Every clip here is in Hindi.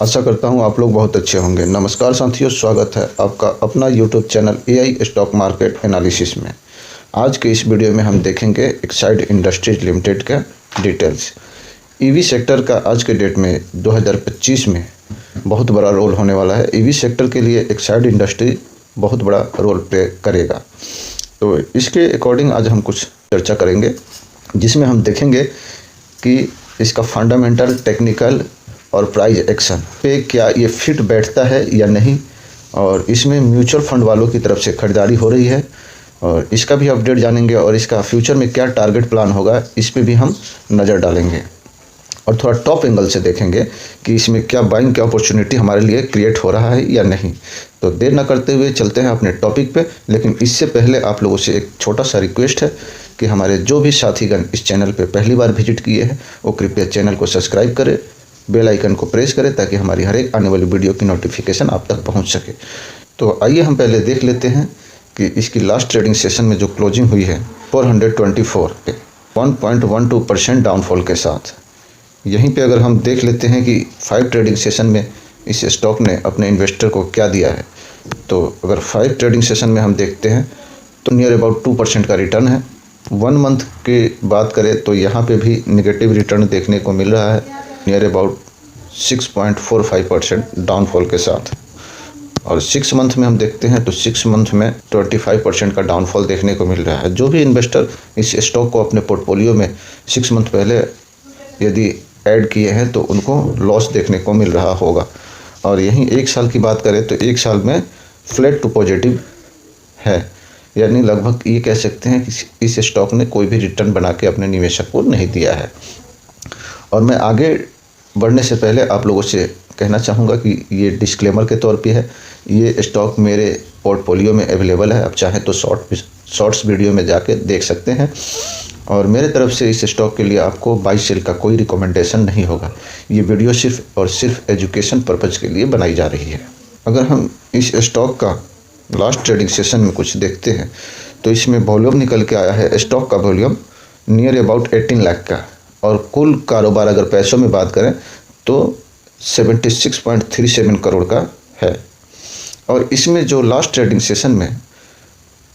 आशा करता हूँ आप लोग बहुत अच्छे होंगे। नमस्कार साथियों, स्वागत है आपका अपना YouTube channel AI stock market analysis में। आज के इस वीडियो में हम देखेंगे एक्साइड इंडस्ट्रीज लिमिटेड का डिटेल्स। ईवी सेक्टर का आज के डेट में 2025 में बहुत बड़ा रोल होने वाला है। ईवी सेक्टर के लिए एक्साइड इंडस्ट्री बहुत बड़ा रोल प्ले करेगा। तो इसके अकॉर्डिंग आज हम कुछ चर्चा करेंगे, जिसमें हम देखेंगे कि इसका फंडामेंटल, टेक्निकल और प्राइस एक्शन पे क्या ये फिट बैठता है या नहीं, और इसमें म्यूचुअल फंड वालों की तरफ से खरीदारी हो रही है और इसका भी अपडेट जानेंगे, और इसका फ्यूचर में क्या टारगेट प्लान होगा इस पे भी हम नज़र डालेंगे और थोड़ा टॉप एंगल से देखेंगे कि इसमें क्या बाइंग क्या अपॉर्चुनिटी हमारे लिए क्रिएट हो रहा है या नहीं। तो देर न करते हुए चलते हैं अपने टॉपिक पे। लेकिन इससे पहले आप लोगों से एक छोटा सा रिक्वेस्ट है कि हमारे जो भी साथीगण इस चैनल पे पहली बार विजिट किए हैं वो कृपया चैनल को सब्सक्राइब करें, बेल आइकन को प्रेस करें ताकि हमारी हर एक आने वाली वीडियो की नोटिफिकेशन आप तक पहुंच सके। तो आइए हम पहले देख लेते हैं कि इसकी लास्ट ट्रेडिंग सेशन में जो क्लोजिंग हुई है 424 पे 1.12% डाउनफॉल के साथ। यहीं पे अगर हम देख लेते हैं कि 5 ट्रेडिंग सेशन में इस स्टॉक ने अपने इन्वेस्टर को क्या दिया है, तो अगर 5 ट्रेडिंग सेशन में हम देखते हैं तो नियर अबाउट 2% का रिटर्न है। 1 मंथ की बात करें तो यहाँ पे भी निगेटिव रिटर्न देखने को मिल रहा है, नियर अबाउट 6.45% डाउनफॉल के साथ। और 6 मंथ में हम देखते हैं तो 6 मंथ में 25% का डाउनफॉल देखने को मिल रहा है। जो भी इन्वेस्टर इस स्टॉक को अपने पोर्टफोलियो में 6 मंथ पहले यदि ऐड किए हैं तो उनको लॉस देखने को मिल रहा होगा। और यहीं 1 साल की बात करें तो 1 साल में फ्लैट टू पॉजिटिव है, यानी लगभग ये कह सकते हैं कि इस स्टॉक ने कोई भी रिटर्न बना के अपने निवेशक को नहीं दिया है। और मैं आगे बढ़ने से पहले आप लोगों से कहना चाहूँगा कि ये डिस्क्लेमर के तौर पे है, ये स्टॉक मेरे पोर्टफोलियो में अवेलेबल है। आप चाहें तो शॉर्ट्स वीडियो में जाके देख सकते हैं। और मेरे तरफ से इस स्टॉक के लिए आपको बाई सेल का कोई रिकमेंडेशन नहीं होगा। ये वीडियो सिर्फ और सिर्फ एजुकेशन पर्पज़ के लिए बनाई जा रही है। अगर हम इस स्टॉक का लास्ट ट्रेडिंग सेशन में कुछ देखते हैं तो इसमें वॉल्यूम निकल के आया है, स्टॉक का वॉल्यूम नियर अबाउट 18 लाख का, और कुल कारोबार अगर पैसों में बात करें तो 76.37 करोड़ का है। और इसमें जो लास्ट ट्रेडिंग सेशन में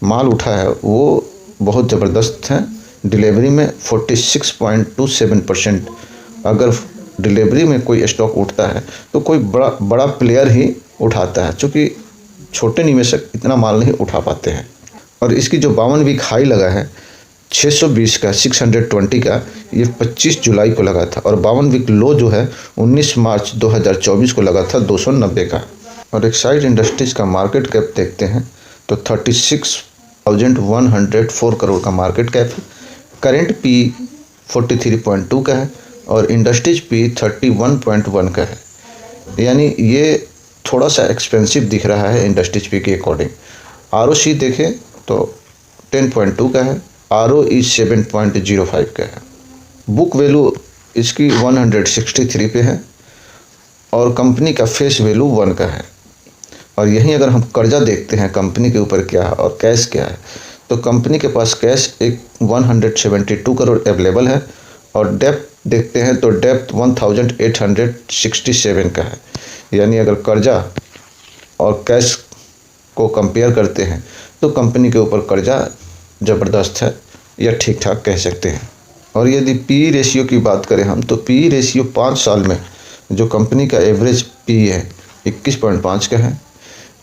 माल उठा है वो बहुत ज़बरदस्त है। डिलीवरी में 46.27%। अगर डिलीवरी में कोई स्टॉक उठता है तो कोई बड़ा प्लेयर ही उठाता है, क्योंकि छोटे निवेशक इतना माल नहीं उठा पाते हैं। और इसकी जो 52 वीक हाई लगा है 620 का, 620 का, ये 25 जुलाई को लगा था। और 52 वीक लो जो है 19 मार्च 2024 को लगा था 290 का। और एक्साइड इंडस्ट्रीज का मार्केट कैप देखते हैं तो 36,104 करोड़ का मार्केट कैप है। करेंट पी 43.2 का है और इंडस्ट्रीज पी 31.1 का है, यानी ये थोड़ा सा एक्सपेंसिव दिख रहा है इंडस्ट्रीज पी के अकॉर्डिंग। ROC देखें तो 10.2 का है, ROE 7.05 का है। बुक वैल्यू इसकी 163 पे है और कंपनी का फेस वैल्यू 1 का है। और यहीं अगर हम कर्जा देखते हैं कंपनी के ऊपर क्या है और कैश क्या है, तो कंपनी के पास कैश एक 172 करोड़ अवेलेबल है। और डेप्थ देखते हैं तो डेप्थ 1867 का है, यानी अगर कर्जा और कैश को कंपेयर करते हैं तो कंपनी के ऊपर कर्जा ज़बरदस्त है या ठीक ठाक कह सकते हैं। और यदि पी रेशियो की बात करें हम तो पी रेशियो 5 साल में जो कंपनी का एवरेज पी है 21.5 का है,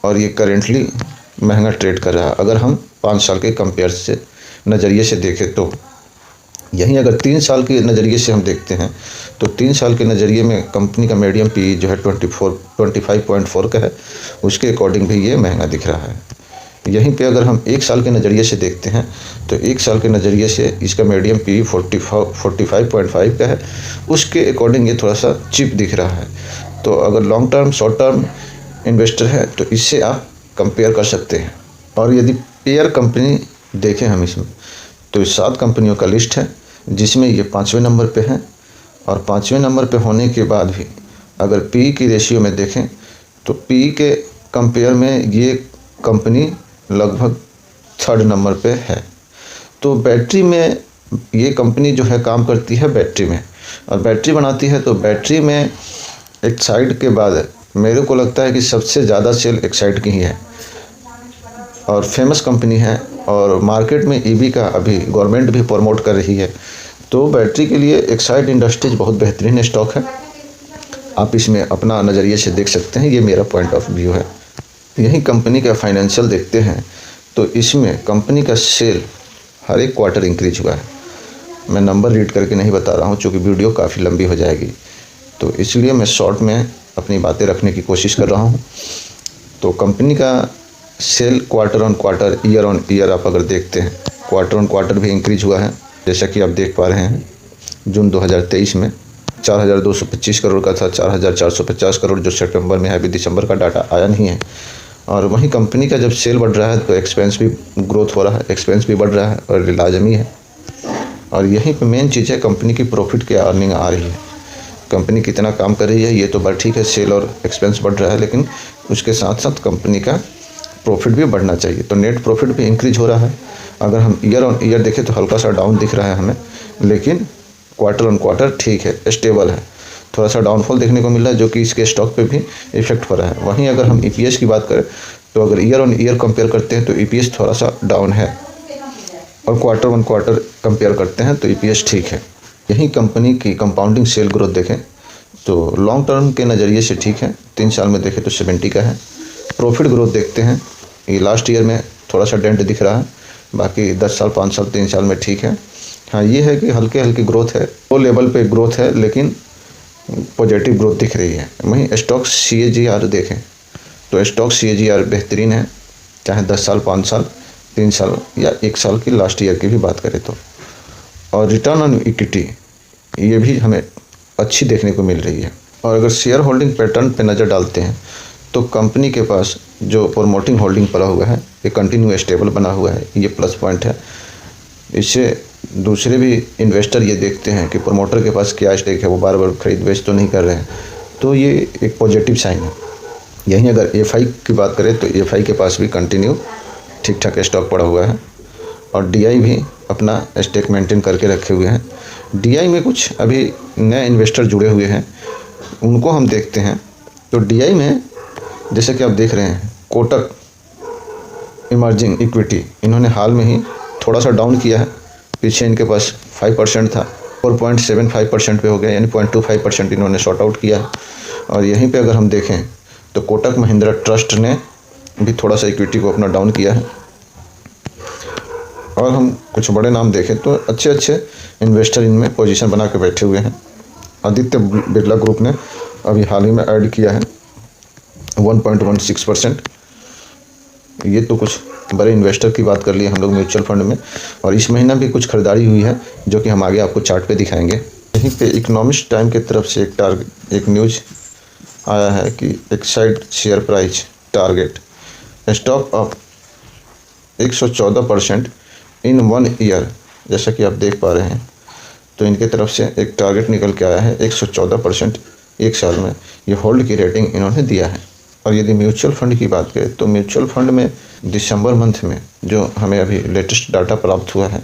और ये करेंटली महंगा ट्रेड कर रहा है अगर हम 5 साल के कंपेयर से नज़रिए से देखें तो। यहीं अगर 3 साल के नज़रिए से हम देखते हैं तो 3 साल के नज़रिए में कंपनी का मीडियम पी जो है 25.4 का है, उसके अकॉर्डिंग भी ये महंगा दिख रहा है। यहीं पे अगर हम 1 साल के नज़रिए से देखते हैं तो 1 साल के नज़रिए से इसका मीडियम पी 45.5 का है, उसके अकॉर्डिंग ये थोड़ा सा चीप दिख रहा है। तो अगर long term short term investor है तो इससे आप कंपेयर कर सकते हैं। और यदि पेयर कंपनी देखें हम इसमें तो 7 कंपनियों का लिस्ट है, जिसमें ये 5वें नंबर पे है। और 5वें नंबर पे होने के बाद भी अगर पी की रेशियो में देखें तो पी के कंपेयर में ये कंपनी लगभग 3rd नंबर पे है। तो बैटरी में ये कंपनी जो है काम करती है बैटरी में, और बैटरी बनाती है तो बैटरी में एक्साइड के बाद मेरे को लगता है कि सबसे ज़्यादा सेल एक्साइड की ही है और फेमस कंपनी है और मार्केट में ईवी का अभी गवर्नमेंट भी प्रमोट कर रही है। तो बैटरी के लिए एक्साइड इंडस्ट्रीज बहुत बेहतरीन स्टॉक है, आप इसमें अपना नज़रिए से देख सकते हैं, ये मेरा पॉइंट ऑफ व्यू है। यही कंपनी का फाइनेंशियल देखते हैं तो इसमें कंपनी का सेल हर एक क्वार्टर इंक्रीज हुआ है। मैं नंबर रीड करके नहीं बता रहा हूँ क्योंकि वीडियो काफ़ी लंबी हो जाएगी, तो इसलिए मैं शॉर्ट में अपनी बातें रखने की कोशिश कर रहा हूँ। तो कंपनी का sale quarter on quarter, year on year आप अगर देखते हैं, क्वार्टर ऑन क्वार्टर भी इंक्रीज हुआ है। जैसा कि आप देख पा रहे हैं, जून 2023 में 4,225 करोड़ का था, 4,450 करोड़ जो सितंबर में है। अभी दिसंबर का डाटा आया नहीं है। और वहीं कंपनी का जब सेल बढ़ रहा है तो एक्सपेंस भी ग्रोथ हो रहा है, एक्सपेंस भी बढ़ रहा है और लाजमी है। और यहीं पे मेन चीज़ है कंपनी की प्रॉफिट क्या अर्निंग आ रही है, कंपनी कितना काम कर रही है। ये तो बात ठीक है, सेल और एक्सपेंस बढ़ रहा है, लेकिन उसके साथ साथ कंपनी का प्रॉफिट भी बढ़ना चाहिए। तो नेट प्रॉफिट भी इंक्रीज हो रहा है। अगर हम ईयर ऑन ईयर देखें तो हल्का सा डाउन दिख रहा है हमें, लेकिन क्वार्टर ऑन क्वार्टर ठीक है, स्टेबल है। थोड़ा सा डाउनफॉल देखने को मिल रहा है जो कि इसके स्टॉक पे भी इफेक्ट हो रहा है। वहीं अगर हम ईपीएस की बात करें तो अगर ईयर ऑन ईयर कंपेयर करते हैं तो ईपीएस थोड़ा सा डाउन है और क्वार्टर ऑन क्वार्टर कंपेयर करते हैं तो ईपीएस ठीक है। यही कंपनी की कंपाउंडिंग सेल ग्रोथ देखें तो लॉन्ग टर्म के नज़रिए से ठीक है, 3 साल में देखें तो 70 का है। प्रॉफिट ग्रोथ देखते हैं, ये लास्ट ईयर में थोड़ा सा डेंट दिख रहा है, बाकी 10 साल 5 साल 3 साल में ठीक है। हाँ, ये है कि हल्के हल्की ग्रोथ है, वो लेवल पे ग्रोथ है लेकिन पॉजिटिव ग्रोथ दिख रही है। वहीं स्टॉक CAGR देखें तो स्टॉक CAGR बेहतरीन है, चाहे 10 साल 5 साल 3 साल या 1 साल की लास्ट ईयर की भी बात करें तो। और रिटर्न ऑन इक्विटी ये भी हमें अच्छी देखने को मिल रही है। और अगर शेयर होल्डिंग पैटर्न पे नज़र डालते हैं तो कंपनी के पास जो प्रमोटिंग होल्डिंग पड़ा हुआ है ये कंटिन्यू स्टेबल बना हुआ है, ये प्लस पॉइंट है। इससे दूसरे भी इन्वेस्टर ये देखते हैं कि प्रमोटर के पास क्या स्टेक है, वो बार बार खरीद बेच तो नहीं कर रहे हैं, तो ये एक पॉजिटिव साइन है। यहीं अगर FI की बात करें तो FI के पास भी कंटिन्यू ठीक ठाक स्टॉक पड़ा हुआ है और DI भी अपना स्टेक मेंटेन करके रखे हुए हैं। DI में कुछ अभी नए इन्वेस्टर जुड़े हुए हैं, उनको हम देखते हैं। तो DI में जैसे कि आप देख रहे हैं कोटक इमर्जिंग इक्विटी, इन्होंने हाल में ही थोड़ा सा डाउन किया है। पीछे इनके पास 5% था, 4.75% पे हो गया, यानी 0.25% इन्होंने शॉर्ट आउट किया है। और यहीं पे अगर हम देखें तो कोटक महिंद्रा ट्रस्ट ने भी थोड़ा सा इक्विटी को अपना डाउन किया है। और हम कुछ बड़े नाम देखें तो अच्छे अच्छे इन्वेस्टर इनमें पोजीशन बना के बैठे हुए हैं। आदित्य बिरला ग्रुप ने अभी हाल ही में ऐड किया है 1.16%। ये तो कुछ बड़े इन्वेस्टर की बात कर लिए हम लोग म्यूचुअल फंड में। और इस महीना भी कुछ खरीदारी हुई है जो कि हम आगे आपको चार्ट पे दिखाएंगे। यहीं पे इकोनॉमिस्ट टाइम की तरफ से एक न्यूज़ आया है कि Exide share price target stock up 114% इन 1 ईयर। जैसा कि आप देख पा रहे हैं तो इनके तरफ से एक टारगेट निकल के आया है 114% 1 साल में, ये होल्ड की रेटिंग इन्होंने दिया है। और यदि म्यूचुअल फंड की बात करें तो म्यूचुअल फंड में दिसंबर मंथ में जो हमें अभी लेटेस्ट डाटा प्राप्त हुआ है,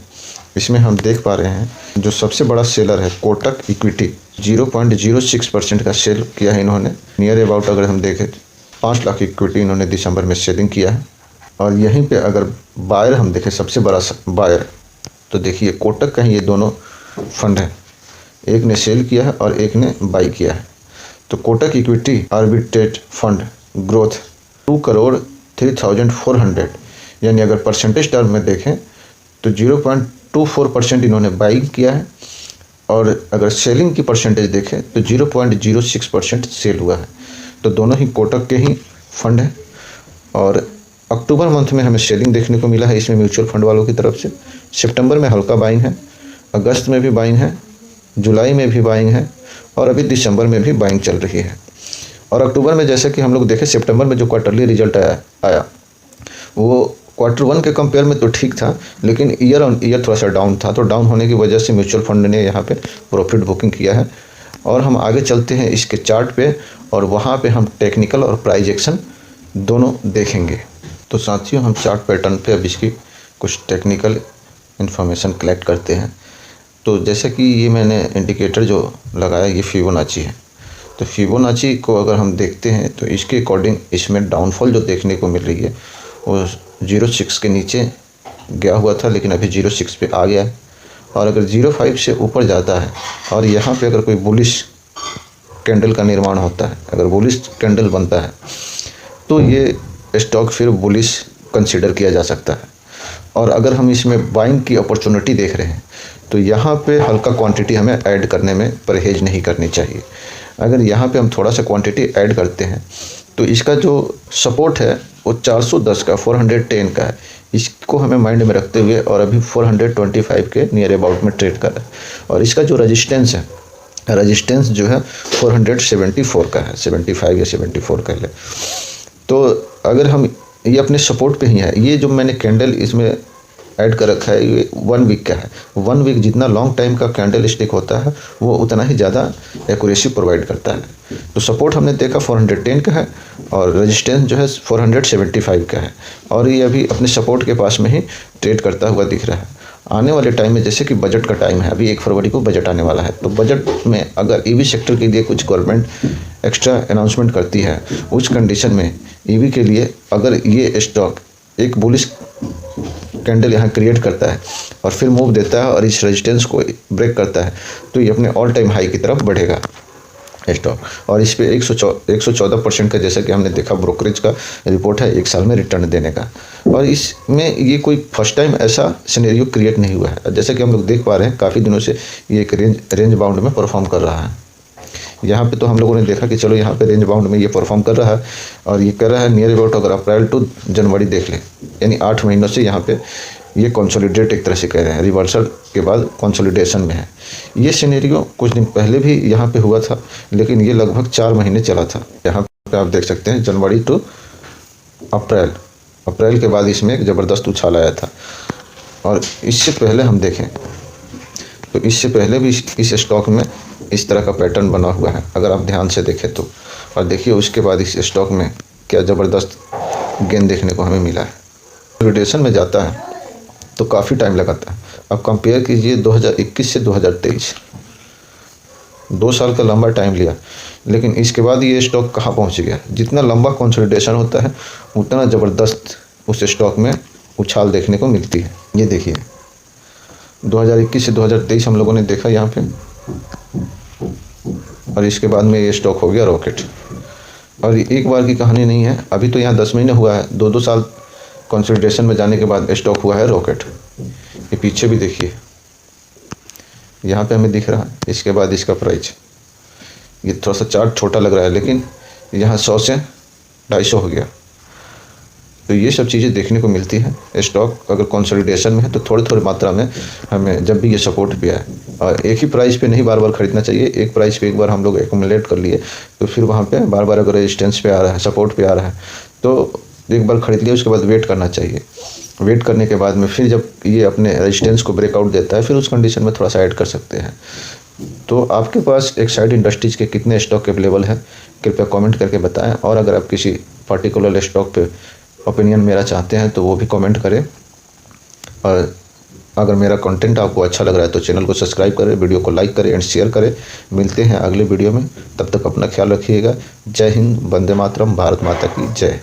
इसमें हम देख पा रहे हैं जो सबसे बड़ा सेलर है कोटक इक्विटी 0.06% का सेल किया है इन्होंने। नियर अबाउट अगर हम देखें 5 लाख इक्विटी इन्होंने दिसंबर में सेलिंग किया है। और यहीं पे अगर बायर हम देखें, सबसे बड़ा बायर तो देखिए कोटक का ही ये दोनों फंड है, एक ने सेल किया है और एक ने बाई किया है। तो Kotak equity arbitrage fund growth 2,03,400, यानी अगर परसेंटेज टर्म में देखें तो 0.24% इन्होंने बाइंग किया है। और अगर सेलिंग की परसेंटेज देखें तो 0.06% सेल हुआ है। तो दोनों ही कोटक के ही फंड हैं। और अक्टूबर मंथ में हमें सेलिंग देखने को मिला है इसमें म्यूचुअल फंड वालों की तरफ से। सितंबर में हल्का बाइंग है, अगस्त में भी बाइंग है, जुलाई में भी बाइंग है और अभी दिसंबर में भी बाइंग चल रही है। और अक्टूबर में जैसे कि हम लोग देखें, सितंबर में जो क्वार्टरली रिजल्ट आया वो Q1 के कंपेयर में तो ठीक था, लेकिन ईयर ऑन ईयर थोड़ा सा डाउन था। तो डाउन होने की वजह से म्यूचुअल फंड ने यहाँ पे प्रॉफिट बुकिंग किया है। और हम आगे चलते हैं इसके चार्ट पे और वहाँ पे हम टेक्निकल और प्राइस एक्शन दोनों देखेंगे। तो साथियों, हम चार्ट पैटर्न पे अब इसकी कुछ टेक्निकल इन्फॉर्मेशन कलेक्ट करते हैं। तो जैसे कि ये मैंने इंडिकेटर जो लगाया ये फिबोनाची है। तो फिबोनाची को अगर हम देखते हैं तो इसके अकॉर्डिंग इसमें डाउनफॉल जो देखने को मिल रही है वो 0.6 के नीचे गया हुआ था, लेकिन अभी 0.6 पे आ गया है। और अगर 0.5 से ऊपर जाता है और यहाँ पे अगर कोई बुलिश कैंडल का निर्माण होता है, अगर बुलिश कैंडल बनता है तो ये स्टॉक फिर बुलिश कंसीडर किया जा सकता है। और अगर हम इसमें बाइंग की अपॉर्चुनिटी देख रहे हैं तो यहाँ पे हल्का क्वांटिटी हमें ऐड करने में परहेज नहीं करनी चाहिए। अगर यहाँ पे हम थोड़ा सा क्वांटिटी ऐड करते हैं तो इसका जो सपोर्ट है वो 410 का 410 का है, इसको हमें माइंड में रखते हुए, और अभी 425 के नियर अबाउट में ट्रेड कर रहा है। और इसका जो रेजिस्टेंस है, रेजिस्टेंस जो है 474 का है, 75 या 74 कह ले। तो अगर हम ये अपने सपोर्ट पे ही है, ये जो मैंने कैंडल इसमें ऐड कर रखा है ये 1 वीक का है। 1 वीक जितना लॉन्ग टाइम का कैंडल स्टिक होता है वो उतना ही ज़्यादा एक्यूरेसी प्रोवाइड करता है। तो सपोर्ट हमने देखा 410 का है और रेजिस्टेंस जो है 475 का है, और ये अभी अपने सपोर्ट के पास में ही ट्रेड करता हुआ दिख रहा है। आने वाले टाइम में जैसे कि बजट का टाइम है, अभी 1 फरवरी को बजट आने वाला है, तो बजट में अगर ईवी सेक्टर के लिए कुछ गवर्नमेंट एक्स्ट्रा अनाउंसमेंट करती है, उस कंडीशन में ईवी के लिए अगर ये स्टॉक एक बुलिश कैंडल यहाँ क्रिएट करता है और फिर मूव देता है और इस रेजिस्टेंस को ब्रेक करता है तो ये अपने ऑल टाइम हाई की तरफ बढ़ेगा स्टॉक। और इस पे 114% का, जैसा कि हमने देखा, ब्रोकरेज का रिपोर्ट है 1 साल में रिटर्न देने का। और इसमें ये कोई फर्स्ट टाइम ऐसा सिनेरियो क्रिएट नहीं हुआ है। जैसा कि हम लोग देख पा रहे हैं काफ़ी दिनों से ये एक रेंज बाउंड में परफॉर्म कर रहा है। यहाँ पे तो हम लोगों ने देखा कि चलो यहाँ पे रेंज बाउंड में ये परफॉर्म कर रहा है, और ये कर रहा है नियर अबाउट, अगर अप्रैल टू जनवरी देख लें, यानी 8 महीनों से यहाँ पे ये कंसोलिडेट एक तरह से कह रहे हैं, रिवर्सल के बाद कंसोलिडेशन में है। ये सिनेरियो कुछ दिन पहले भी यहाँ पे हुआ था, लेकिन ये लगभग 4 महीने चला था। यहाँ पे आप देख सकते हैं जनवरी टू अप्रैल के बाद इसमें एक ज़बरदस्त उछाल आया था। और इससे पहले हम देखें तो इससे पहले भी इस स्टॉक में इस तरह का पैटर्न बना हुआ है, अगर आप ध्यान से देखें तो। और देखिए उसके बाद इस स्टॉक में क्या ज़बरदस्त गेन देखने को हमें मिला है। कंसोलिडेशन में जाता है तो काफ़ी टाइम लगाता है। अब कंपेयर कीजिए 2021 से 2023, 2 साल का लंबा टाइम लिया, लेकिन इसके बाद ये स्टॉक कहाँ पहुँच गया। जितना लंबा कंसोलिडेशन होता है उतना ज़बरदस्त उस स्टॉक में उछाल देखने को मिलती है। ये देखिए 2021 से 2023 हम लोगों ने देखा यहाँ पे, और इसके बाद में ये स्टॉक हो गया रॉकेट। और एक बार की कहानी नहीं है, अभी तो यहाँ 10 महीने हुआ है, 2 साल कंसोलिडेशन में जाने के बाद स्टॉक हुआ है रॉकेट। ये पीछे भी देखिए, यहाँ पे हमें दिख रहा है। इसके बाद इसका प्राइस, ये थोड़ा सा चार्ट छोटा लग रहा है, लेकिन यहाँ 100 से 250 हो गया। तो ये सब चीज़ें देखने को मिलती है। स्टॉक अगर कंसोलिडेशन में है तो थोड़ी थोड़ी मात्रा में हमें जब भी ये सपोर्ट पे आए, और एक ही प्राइस पे नहीं बार बार खरीदना चाहिए। एक प्राइस पे एक बार हम लोग एक्यूमुलेट कर लिए तो फिर वहाँ पे बार बार अगर रेजिस्टेंस पे आ रहा है, सपोर्ट पे आ रहा है, तो एक बार खरीद लिया, उसके बाद वेट करना चाहिए। वेट करने के बाद में फिर जब ये अपने रेजिस्टेंस को ब्रेकआउट देता है, फिर उस कंडीशन में थोड़ा सा ऐड कर सकते हैं। तो आपके पास एक्साइड इंडस्ट्रीज के कितने स्टॉक अवेलेबल है, कृपया कमेंट करके बताएं। और अगर आप किसी पर्टिकुलर स्टॉक पे ओपिनियन मेरा चाहते हैं तो वो भी कमेंट करें। और अगर मेरा कंटेंट आपको अच्छा लग रहा है तो चैनल को सब्सक्राइब करें, वीडियो को लाइक करें एंड शेयर करें। मिलते हैं अगले वीडियो में, तब तक अपना ख्याल रखिएगा। जय हिंद, वंदे मातरम, भारत माता की जय।